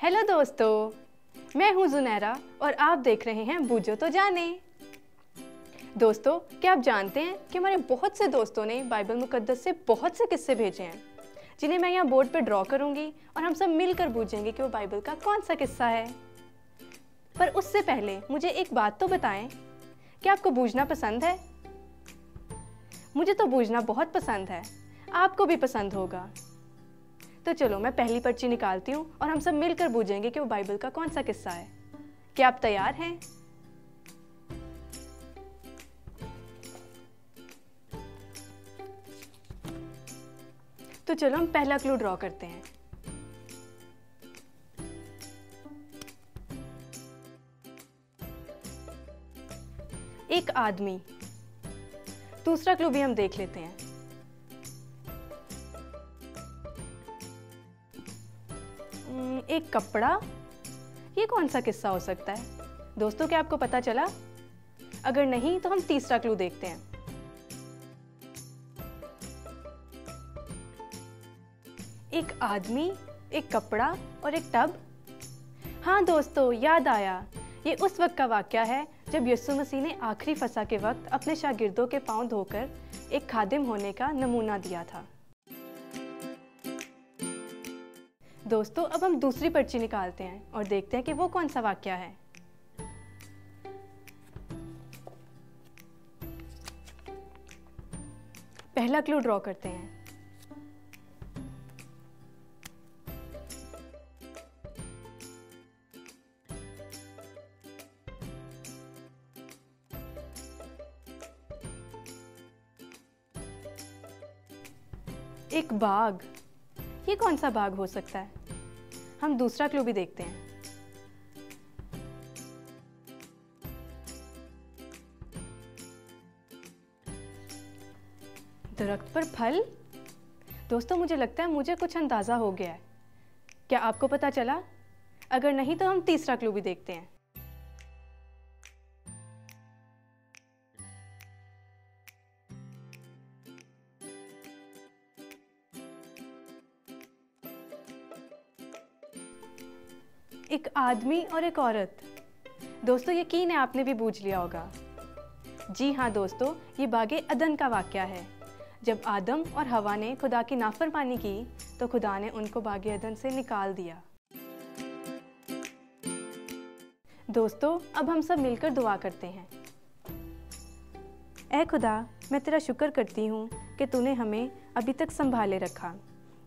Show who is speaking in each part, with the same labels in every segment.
Speaker 1: Hello दोस्तों, मैं हूं जुनैरा और आप देख रहे हैं बूझो तो जाने। दोस्तों, क्या आप जानते हैं कि हमारे बहुत से दोस्तों ने बाइबल मुकद्दस से बहुत से किस्से भेजे हैं जिन्हें मैं यहाँ बोर्ड पर ड्रॉ करूँगी और हम सब मिलकर बूझेंगे कि वो बाइबल का कौन सा किस्सा है। पर उससे पहले मुझे एक बात तो बताएं, क्या आपको बूझना पसंद है? मुझे तो बूझना बहुत पसंद है, आपको भी पसंद होगा। तो चलो मैं पहली पर्ची निकालती हूँ और हम सब मिलकर बूझेंगे कि वो बाइबल का कौन सा किस्सा है। क्या आप तैयार हैं? तो चलो हम पहला क्लू ड्रॉ करते हैं। एक आदमी। दूसरा क्लू भी हम देख लेते हैं। एक कपड़ा। ये कौन सा किस्सा हो सकता है? दोस्तों, क्या आपको पता चला? अगर नहीं तो हम तीसरा क्लू देखते हैं। एक आदमी, एक कपड़ा और एक टब। हाँ दोस्तों, याद आया। ये उस वक्त का वाकया है जब यीशु मसीह ने आखिरी फसह के वक्त अपने शागिर्दों के पांव धोकर एक खादिम होने का नमूना दिया था। दोस्तों, अब हम दूसरी पर्ची निकालते हैं और देखते हैं कि वो कौन सा वाकया है। पहला क्लू ड्रॉ करते हैं। एक बाग। ये कौन सा बाग हो सकता है? हम दूसरा क्लू भी देखते हैं। दरख्त पर फल। दोस्तों, मुझे लगता है मुझे कुछ अंदाजा हो गया है। क्या आपको पता चला? अगर नहीं तो हम तीसरा क्लू भी देखते हैं। एक आदमी और एक औरत। दोस्तों, यकीन है आपने भी बूझ लिया होगा। जी हाँ दोस्तों, ये बागे अदन का वाकया है। जब आदम और हवा ने खुदा की नाफरमानी की तो खुदा ने उनको बागे अदन से निकाल दिया। दोस्तों, अब हम सब मिलकर दुआ करते हैं। ऐ खुदा, मैं तेरा शुक्र करती हूँ कि तूने हमें अभी तक संभाले रखा।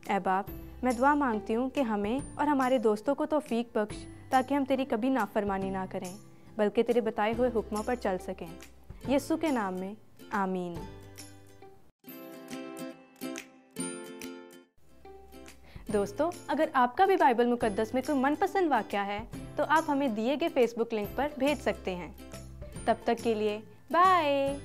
Speaker 1: ऐ बाप, मैं दुआ मांगती हूँ कि हमें और हमारे दोस्तों को तौफीक बख्श ताकि हम तेरी कभी नाफरमानी ना करें बल्कि तेरे बताए हुए हुक्मों पर चल सकें। यीशु के नाम में आमीन। दोस्तों, अगर आपका भी बाइबल मुकद्दस में कोई मनपसंद वाकया है तो आप हमें दिए गए फेसबुक लिंक पर भेज सकते हैं। तब तक के लिए बाय।